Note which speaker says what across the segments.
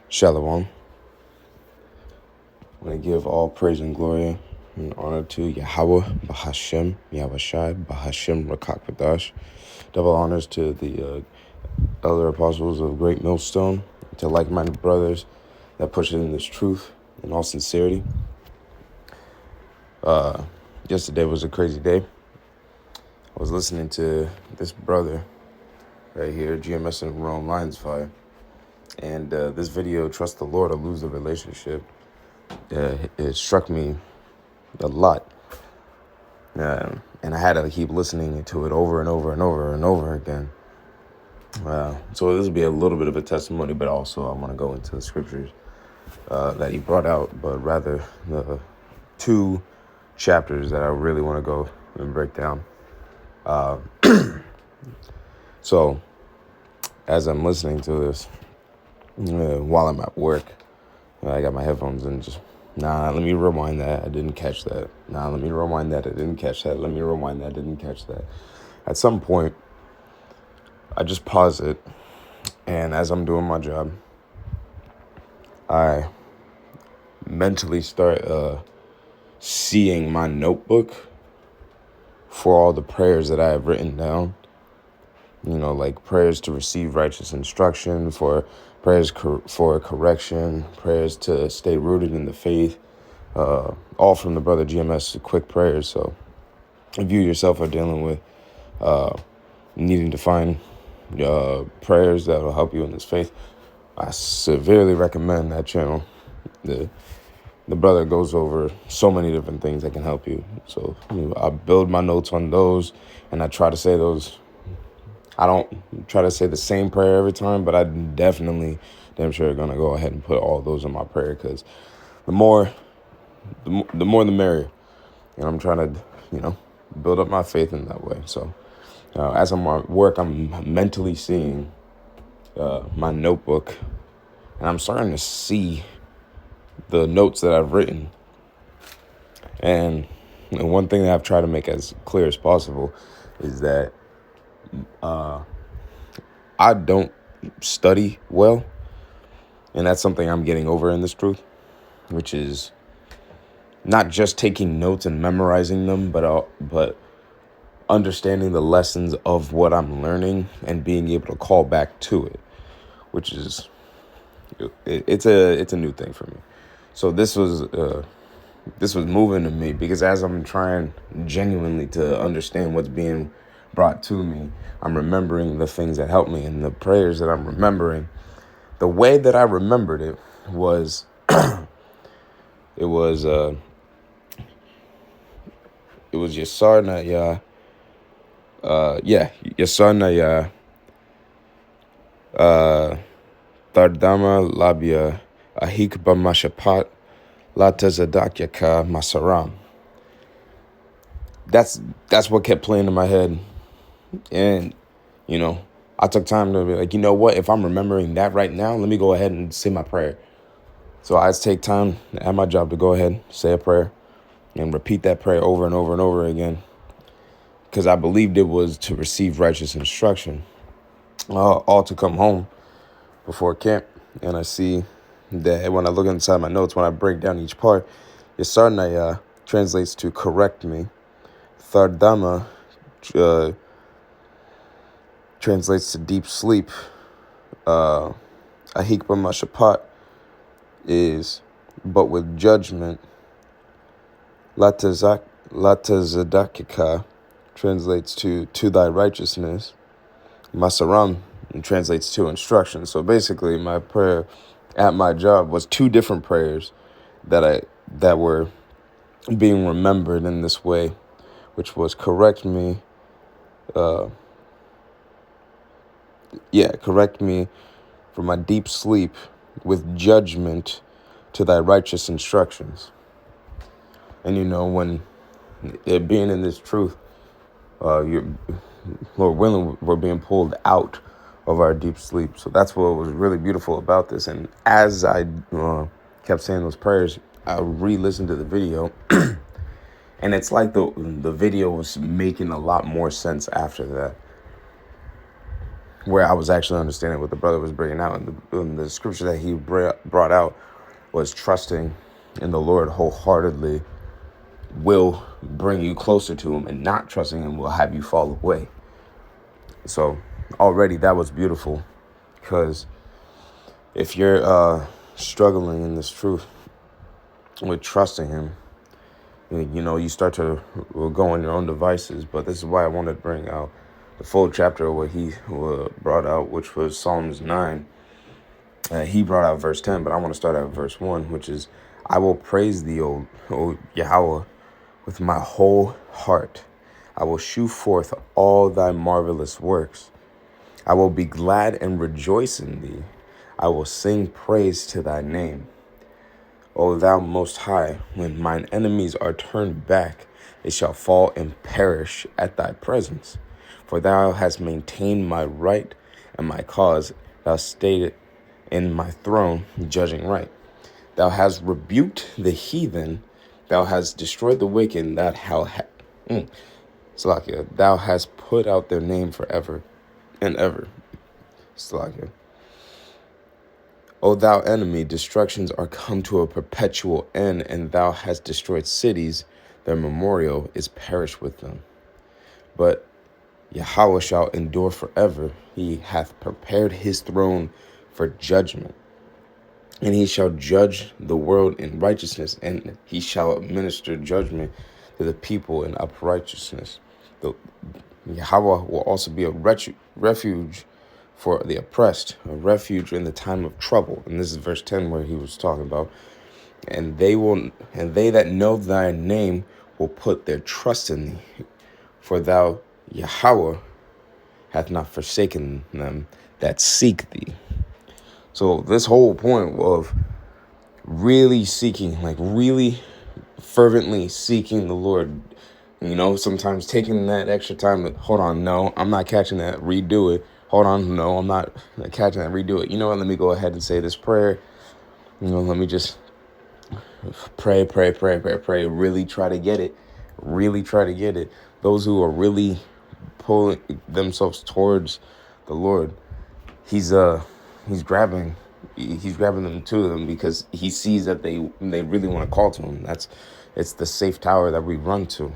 Speaker 1: Shalom. I want to give all praise and glory and honor to Yahawah, Baha, Yahawashi, Baha, Rakak. Double honors to the elder apostles of Great Millstone, to like-minded brothers that push it in this truth in all sincerity. Yesterday was a crazy day. I was listening to this brother right here, GMS and Rome Lions Fire, and this video, Trust the Lord or Lose the Relationship, it struck me a lot. And I had to keep listening to it over and over and over and over again. So this will be a little bit of a testimony, but also I want to go into the scriptures that he brought out, but rather the two chapters that I really want to go and break down. So as I'm listening to this, while I'm at work, I got my headphones and just, let me rewind that. I didn't catch that. Let me rewind that. I didn't catch that. Let me rewind that. I didn't catch that. At some point, I just pause it. And as I'm doing my job, I mentally start seeing my notebook for all the prayers that I have written down. Like prayers to receive righteous instruction, for prayers for correction, prayers to stay rooted in the faith, all from the brother GMS quick prayers. So if you yourself are dealing with needing to find prayers that will help you in this faith, I severely recommend that channel. The brother goes over so many different things that can help you. So I build my notes on those, and I try to say those. I don't try to say the same prayer every time, but I definitely damn sure going to go ahead and put all those in my prayer, because the more the merrier. And I'm trying to, build up my faith in that way. So as I'm at work, I'm mentally seeing my notebook, and I'm starting to see the notes that I've written. And one thing that I've tried to make as clear as possible is that I don't study well. And that's something I'm getting over in this truth, which is not just taking notes and memorizing them, but understanding the lessons of what I'm learning and being able to call back to it, which is it's a new thing for me. So this was moving to me, because as I'm trying genuinely to understand what's being brought to me, I'm remembering the things that helped me, and the prayers that I'm remembering. The way that I remembered it was it was Yasarna Ya Yasarna Ya Tardama Labia Ahikba Mashapat Latazadakyaka Masaram. That's what kept playing in my head. And I took time to be like, you know what, if I'm remembering that right now, let me go ahead and say my prayer. So I take time at my job to go ahead, say a prayer, and repeat that prayer over and over and over again, because I believed it was to receive righteous instruction, all to come home before camp. And I see that when I look inside my notes, when I break down each part, Yasarnaya translates to correct me. Thardama translates to deep sleep. Ahikba Mashapat is but with judgment. Latazadakika translates to thy righteousness. Masaram translates to instruction. So basically, my prayer at my job was two different prayers that were being remembered in this way, which was correct me for my deep sleep, with judgment to thy righteous instructions. And when being in this truth, Lord willing, we're being pulled out of our deep sleep. So that's what was really beautiful about this. And as I kept saying those prayers, I re-listened to the video, and it's like the video was making a lot more sense after that. where I was actually understanding what the brother was bringing out. And the scripture that he brought out was trusting in the Lord wholeheartedly will bring you closer to him, and not trusting him will have you fall away. So already that was beautiful, because if you're struggling in this truth with trusting him, you start to go on your own devices. But this is why I wanted to bring out the full chapter of what he brought out, which was Psalms 9. He brought out verse 10, but I want to start at verse 1, which is, I will praise thee, O Yahawah, with my whole heart. I will shew forth all thy marvelous works. I will be glad and rejoice in thee. I will sing praise to thy name. O thou most high, when mine enemies are turned back, they shall fall and perish at thy presence. For thou hast maintained my right and my cause. Thou stayed in my throne, judging right. Thou hast rebuked the heathen. Thou hast destroyed the wicked. Salakia. Thou hast put out their name forever and ever. Salakia. O thou enemy, destructions are come to a perpetual end, and thou hast destroyed cities. Their memorial is perished with them. But Yahawah shall endure forever. He hath prepared his throne for judgment. And he shall judge the world in righteousness, and he shall administer judgment to the people in uprightness. Yahawah will also be a refuge for the oppressed, a refuge in the time of trouble. And this is verse 10 where he was talking about, and they that know thy name will put their trust in thee, for thou, Yahawah, hath not forsaken them that seek thee. So this whole point of really seeking, like really fervently seeking the Lord, sometimes taking that extra time, hold on, no, I'm not catching that, redo it. Hold on, no, I'm not catching that, redo it. You know what, let me go ahead and say this prayer. Let me just pray, really try to get it. Those who are really pulling themselves towards the Lord, he's grabbing them to them, because he sees that they really want to call to him. It's the safe tower that we run to.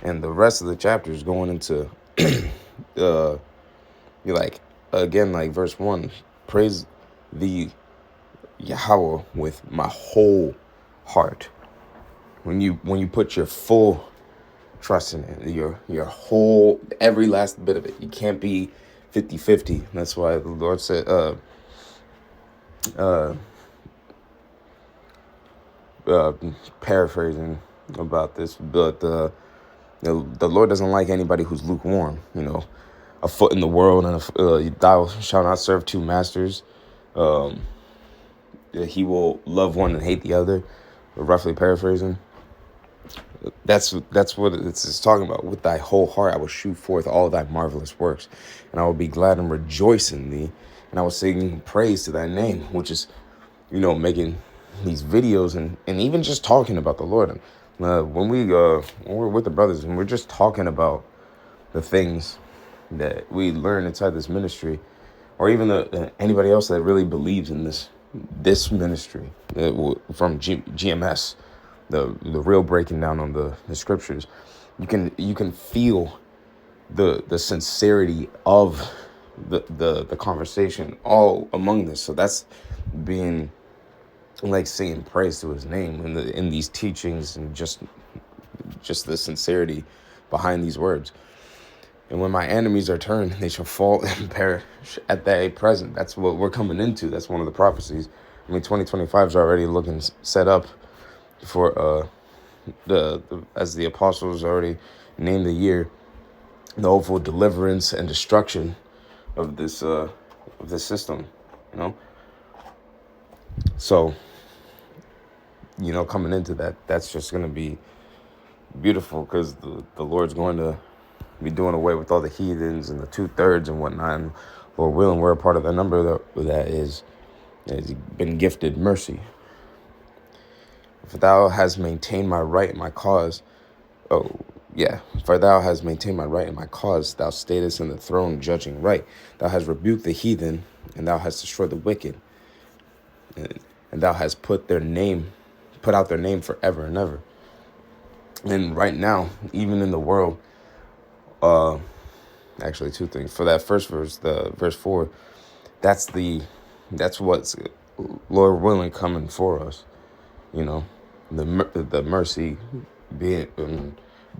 Speaker 1: And the rest of the chapter is going into like verse 1, praise thee, Yahawah, with my whole heart. When you put your full trust in it, your whole, every last bit of it. You can't be 50-50. That's why the Lord said, paraphrasing about this, but the Lord doesn't like anybody who's lukewarm. A foot in the world, and thou shalt not serve two masters. He will love one and hate the other. Roughly paraphrasing. That's what it's talking about. With thy whole heart I will shew forth all thy marvelous works, and I will be glad and rejoice in thee, and I will sing praise to thy name, which is, making these videos and even just talking about the Lord. When we're with the brothers and we're just talking about the things that we learn inside this ministry, or even anybody else that really believes in this ministry from GMS, the real breaking down on the scriptures, you can feel the sincerity of the conversation all among this. So that's being like singing praise to his name in these teachings, and just the sincerity behind these words. And when my enemies are turned, they shall fall and perish at thy present. That's what we're coming into. That's one of the prophecies. 2025 is already looking set up for as the apostles already named the year, the hopeful deliverance and destruction of this system. So coming into that, that's just going to be beautiful, because the Lord's going to be doing away with all the heathens and the 2/3 and whatnot. And Lord willing, we're a part of the number that has been gifted mercy. For thou hast maintained my right and my cause. Oh, Yeah, for thou hast maintained my right and my cause. Thou statest in the throne, judging right. Thou hast rebuked the heathen, and thou hast destroyed the wicked. And thou hast put out their name forever and ever. And right now, even in the world, actually two things. For that first verse, the verse 4, that's what's Lord willing coming for us. You know, the mercy being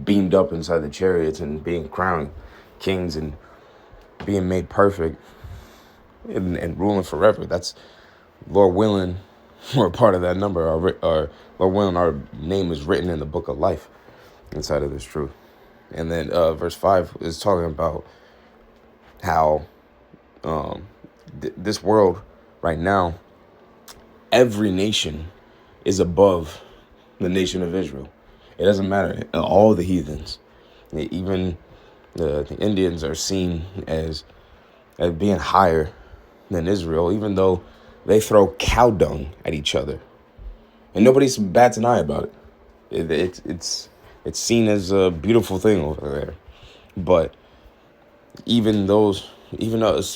Speaker 1: beamed up inside the chariots and being crowned kings and being made perfect and ruling forever. That's Lord willing. We're a part of that number. Our Lord willing, our name is written in the book of life inside of this truth. And then verse 5 is talking about how this world right now, every nation is above the nation of Israel. It doesn't matter. All the heathens, even the Indians, are seen as being higher than Israel, even though they throw cow dung at each other, and nobody bats an eye about it. It's seen as a beautiful thing over there. But even us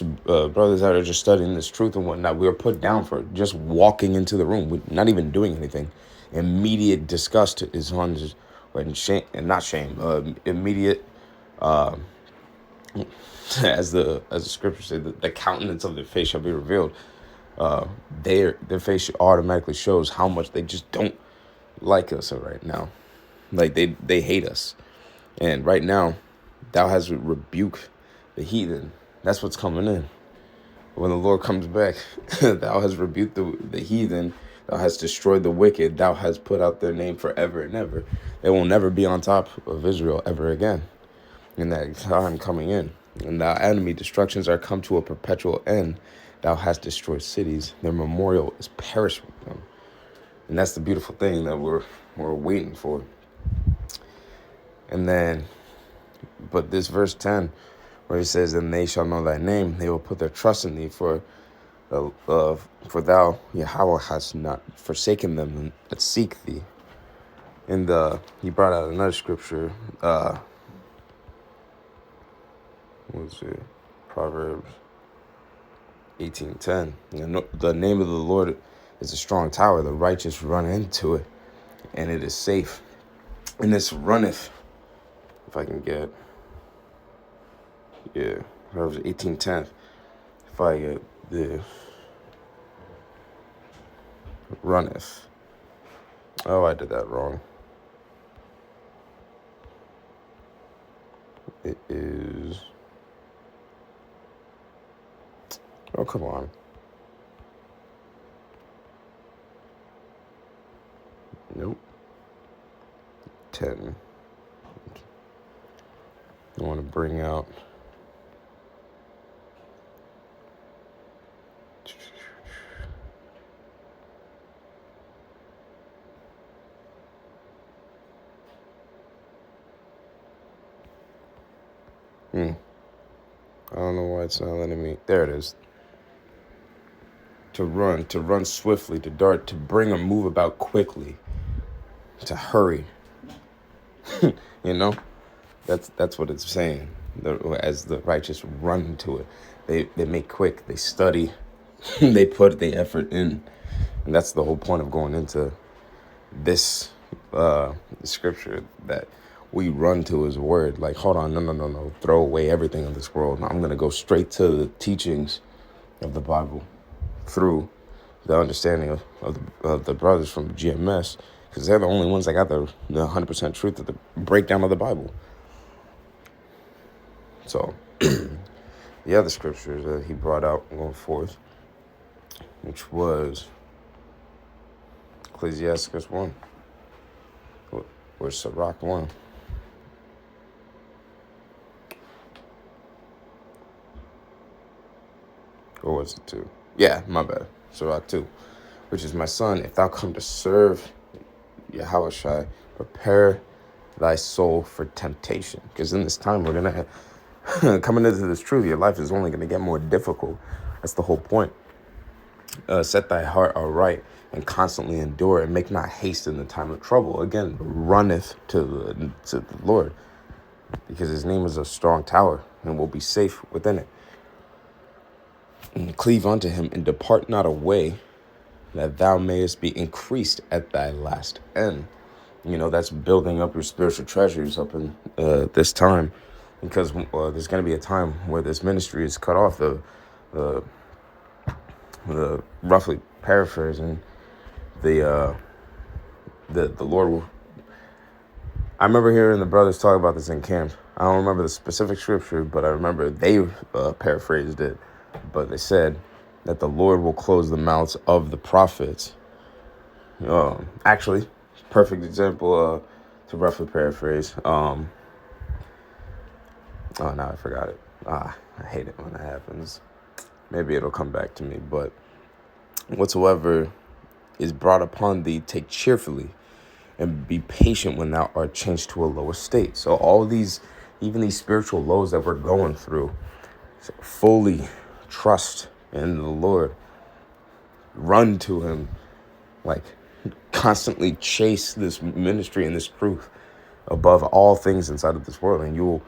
Speaker 1: brothers that are just studying this truth and whatnot, we are put down for just walking into the room, not even doing anything. Immediate disgust is on, and shame, and not shame. Immediate, as the scripture said, the countenance of their face shall be revealed. Their face automatically shows how much they just don't like us right now. Like they hate us. And right now, thou hast rebuked the heathen. That's what's coming in. When the Lord comes back, thou hast rebuked the heathen. Thou hast destroyed the wicked. Thou hast put out their name forever and ever. They will never be on top of Israel ever again in that time coming in. And thy enemy destructions are come to a perpetual end. Thou hast destroyed cities. Their memorial is perished with them. And that's the beautiful thing that we're waiting for. And then, but this verse 10, where he says, "And they shall know thy name; they will put their trust in thee, for thou, Yahawah, hast not forsaken them that seek thee." And he brought out another scripture. What was it? Proverbs 18:10. The name of the Lord is a strong tower; the righteous run into it, and it is safe. And this runneth. If I can get, Proverbs 18:10. If I get the runneth. Oh, I did that wrong. It is. Oh, come on. Nope. 10. I want to bring out. I don't know why it's not letting me. There it is. To run swiftly, to dart, to bring or move about quickly, to hurry. You know, that's what it's saying. As the righteous run to it, they make quick, they study, they put the effort in, and that's the whole point of going into this scripture, that we run to his word. Like, hold on, no, throw away everything in this world. I'm gonna go straight to the teachings of the Bible through the understanding of the brothers from GMS, because they're the only ones that got the 100% truth of the breakdown of the Bible. So the other scriptures that he brought out going forth, which was Ecclesiastes 1, or Sirach 1. Or was it 2? Yeah, my bad. Sirach 2, which is, my son, if thou come to serve Yahawashi, prepare thy soul for temptation. Because in this time, we're going to coming into this truth, your life is only going to get more difficult. That's the whole point. Set thy heart aright and constantly endure, and make not haste in the time of trouble. Again, runneth to the Lord, because his name is a strong tower and will be safe within it. And cleave unto him and depart not away, that thou mayest be increased at thy last end. That's building up your spiritual treasures up in this time, because there's going to be a time where this ministry is cut off. The roughly paraphrasing, the Lord will. I remember hearing the brothers talk about this in camp. I don't remember the specific scripture, but I remember they paraphrased it. But they said that the Lord will close the mouths of the prophets. Actually, perfect example to roughly paraphrase. Oh, now I forgot it. I hate it when that happens. Maybe it'll come back to me. But whatsoever is brought upon thee, take cheerfully, and be patient when thou art changed to a lower state. So all these, even these spiritual lows that we're going through, fully trust in the Lord. Run to him, like constantly chase this ministry and this truth above all things inside of this world, and you'll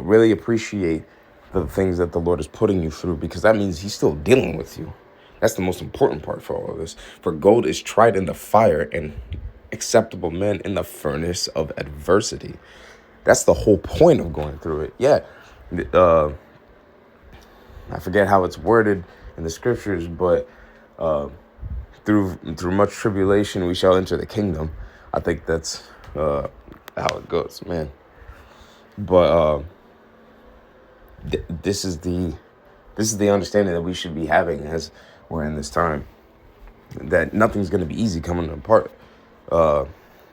Speaker 1: really appreciate the things that the Lord is putting you through, because that means he's still dealing with you. That's the most important part for all of this. For gold is tried in the fire, and acceptable men in the furnace of adversity. That's the whole point of going through it. Yeah. I forget how it's worded in the scriptures, but through much tribulation we shall enter the kingdom. I think that's how it goes, man. But this is the understanding that we should be having as we're in this time, that nothing's going to be easy coming apart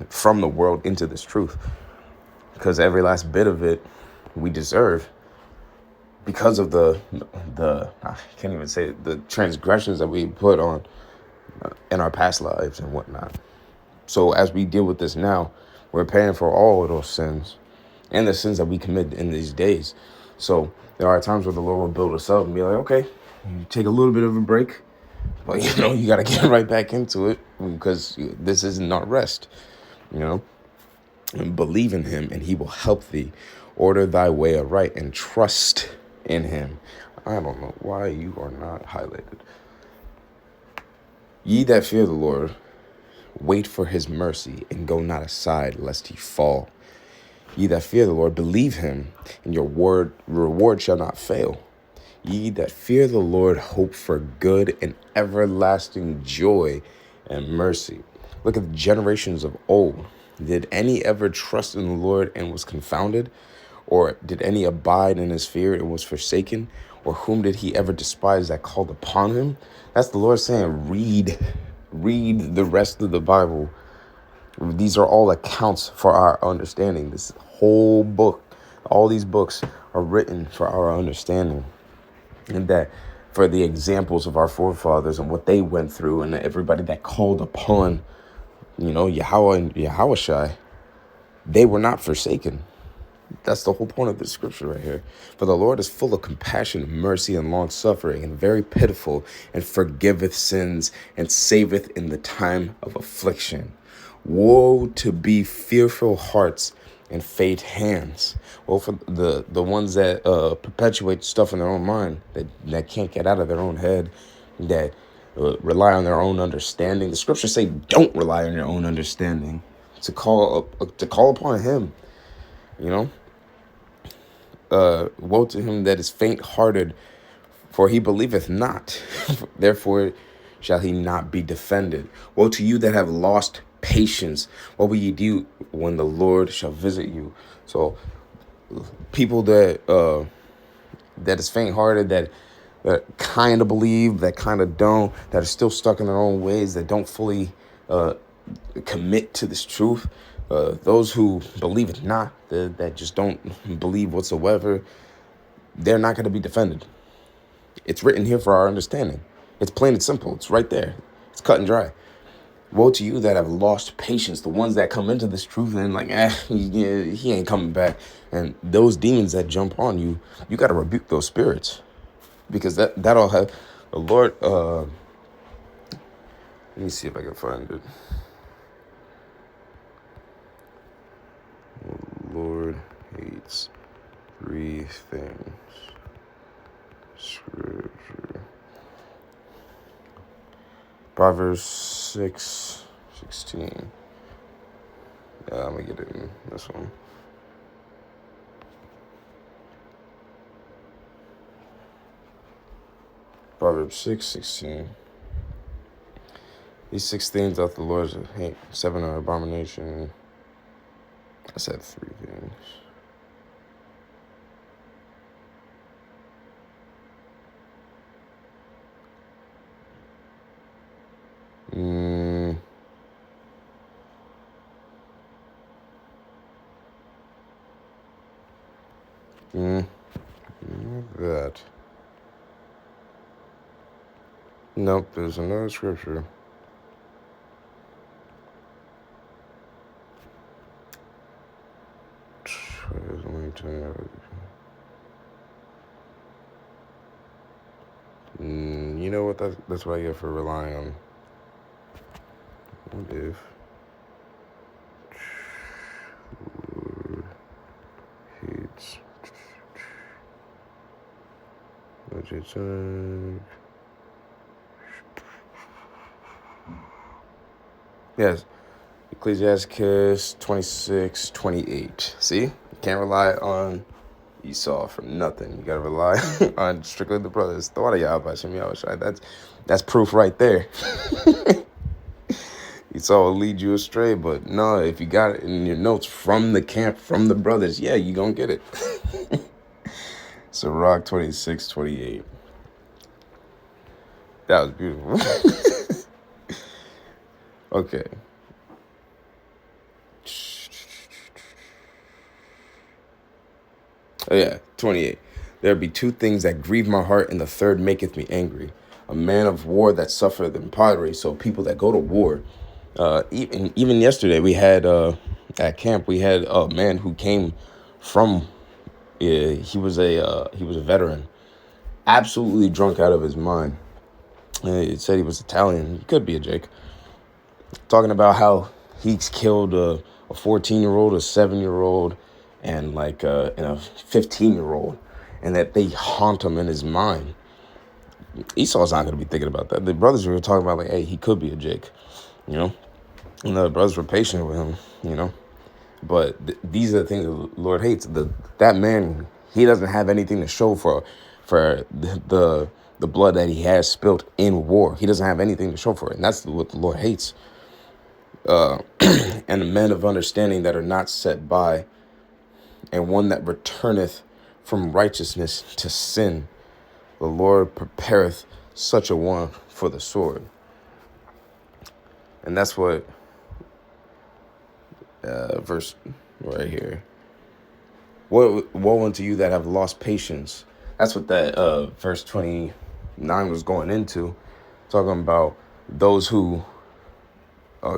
Speaker 1: from the world into this truth, because every last bit of it we deserve, because of the I can't even say it, the transgressions that we put on in our past lives and whatnot. So as we deal with this now, we're paying for all of those sins and the sins that we commit in these days. So there are times where the Lord will build us up and be like, okay, you take a little bit of a break, but you got to get right back into it, because this isn't our rest, and believe in him and he will help thee. Order thy way aright and trust in him. I don't know why you are not highlighted. Ye that fear the Lord, wait for his mercy, and go not aside lest he fall. Ye that fear the Lord, believe him, and your reward shall not fail. Ye that fear the Lord, hope for good and everlasting joy and mercy. Look at the generations of old. Did any ever trust in the Lord and was confounded? Or did any abide in his fear and was forsaken? Or whom did he ever despise that called upon him? That's the Lord saying, read the rest of the Bible. These are all accounts for our understanding. This whole book, all these books are written for our understanding. And that for the examples of our forefathers and what they went through, and everybody that called upon, Yahawah and Yahawashi, they were not forsaken. That's the whole point of the scripture right here. For the Lord is full of compassion, mercy, and long suffering, and very pitiful, and forgiveth sins, and saveth in the time of affliction. Woe to be fearful hearts and faint hands. Well, for the ones that perpetuate stuff in their own mind, that can't get out of their own head, that rely on their own understanding. The scriptures say, don't rely on your own understanding. To call upon him. Woe to him that is faint-hearted, for he believeth not. Therefore shall he not be defended. Woe to you that have lost patience. What will ye do when the Lord shall visit you? So people that is faint-hearted, that kind of believe, that kind of don't, that are still stuck in their own ways, that don't fully commit to this truth, those who believe it not, that just don't believe whatsoever, they're not going to be defended. It's written here for our understanding. It's plain and simple. It's right there. It's cut and dry. Woe to you that have lost patience, the ones that come into this truth and like, he ain't coming back. And those demons that jump on you, you got to rebuke those spirits, because that'll have The Lord, let me see if I can find it. The Lord hates 3 things. Scripture. Proverbs 6:16. Yeah, I'm gonna get it in this one. Proverbs 6:16. These 6 things doth the Lord hate, 7 are abomination. I said 3 things. That. Nope, there's another scripture. You know what? That's what I get for relying on. What if Lord hates yes, Ecclesiastes 26:28. See? You can't rely on Esau for nothing. You gotta rely on strictly the brothers. Thought of Yahawashi. That's proof right there. Esau will lead you astray, but no, if you got it in your notes from the camp, from the brothers, yeah, you gonna get it. So Rock 26:28. That was beautiful. Okay. Oh yeah, 28. There be 2 things that grieve my heart, and the third maketh me angry. A man of war that suffereth in pottery. So people that go to war. Even yesterday we had at camp we had a man who came from. He was a veteran, absolutely drunk out of his mind. It said he was Italian. He could be a Jake. Talking about how he's killed a 14-year-old, a 7-year-old, and like a 15-year-old, and that they haunt him in his mind. Esau's not going to be thinking about that. The brothers were talking about like, hey, he could be a Jake, you know, and the brothers were patient with him, you know. But these are the things the Lord hates. That man, he doesn't have anything to show for the blood that he has spilt in war. He doesn't have anything to show for it, and that's what the Lord hates. And the men of understanding that are not set by, and one that returneth from righteousness to sin, the Lord prepareth such a one for the sword. And that's what verse right here. Woe unto you that have lost patience. That's what that verse 29 was going into, talking about those who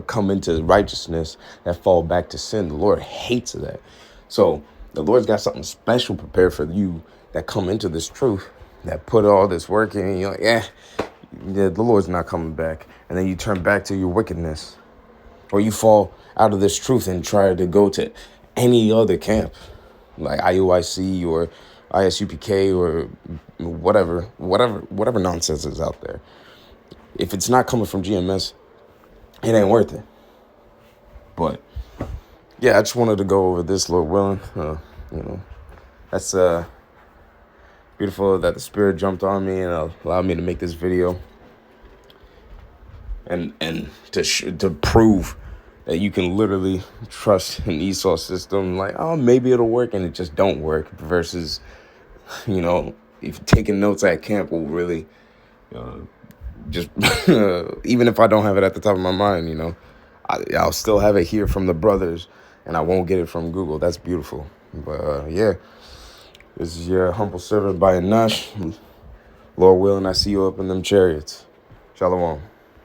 Speaker 1: come into righteousness that fall back to sin. The Lord hates that. So the Lord's got something special prepared for you that come into this truth, that put all this work in, and you're like, yeah, the Lord's not coming back. And then you turn back to your wickedness. Or you fall out of this truth and try to go to any other camp, like IUIC or ISUPK or whatever nonsense is out there. If it's not coming from GMS, it ain't worth it. But yeah, I just wanted to go over this, Lord willing. That's beautiful that the Spirit jumped on me and allowed me to make this video, and to prove that you can literally trust an Esau system. Like, oh, maybe it'll work, and it just don't work. Versus, if taking notes at camp will really just even if I don't have it at the top of my mind, I'll still have it here from the brothers, and I won't get it from Google. That's beautiful. But yeah, this is your humble servant by Anash. Lord willing, I see you up in them chariots. Shalom.